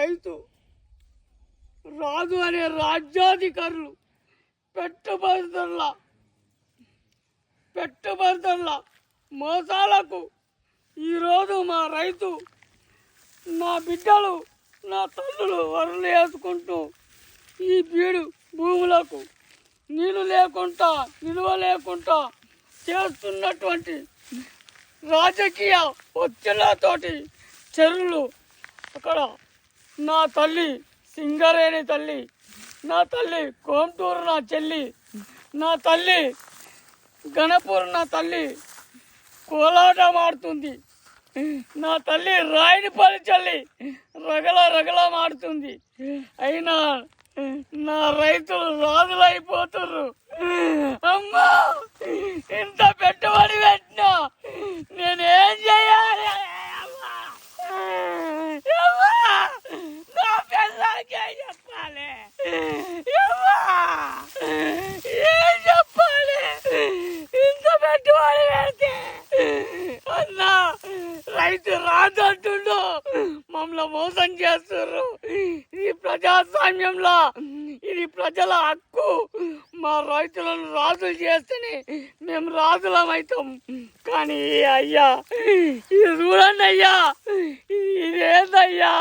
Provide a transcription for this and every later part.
రైతు రాజు అనే రాజ్యాధికారులు పెట్టుబడుల మోసాలకు ఈరోజు మా రైతు నా బిడ్డలు నా తల్లులు వరలు వేసుకుంటూ ఈ బీడు భూములకు నీళ్ళు లేకుండా నిలువ లేకుండా చేస్తున్నటువంటి రాజకీయ ఒత్తిళ్లతోటి చెరువులు అక్కడ నా తల్లి సింగరేణి తల్లి, నా తల్లి కోంటూరు నా చెల్లి, నా తల్లి గణపూర్ నా తల్లి కోలాటం ఆడుతుంది, నా తల్లి రాయినిపల్లి చెల్లి రగల మాడుతుంది. అయినా నా రైతులు రాజులైపోతుర్రు. అమ్మా, ఇంత పెట్టుబడి పెట్టినా నేనేం చేయాలి? నా పిల్లలకి ఏం చెప్పాలి? ఏం చెప్పాలి? ఇంత పెట్టుబడి పెడితే అన్నా రైతు రాదంటుండు, మమ్మల్ని మోసం చేస్తుర్రు. ఇది ప్రజాస్వామ్యంలో ఇది ప్రజల హక్కు. మా రైతులను రాజులు చేస్తేనే మేము రాజులమవుతాం. కానీ అయ్యా ఇది చూడండి అయ్యా, ఇదేందయ్యా,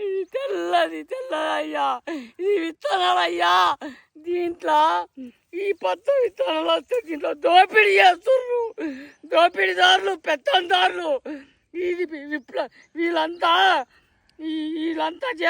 ఇది తెల్లదయ్యా, ఇది విత్తనాలయ్యా. దీంట్లో ఈ పత్త విత్తనాలు వస్తే దీంట్లో దోపిడీ చేస్తుర్రు. దోపిడీదారులు పెత్తందారులు వీళ్ళంతా చేస్తారు.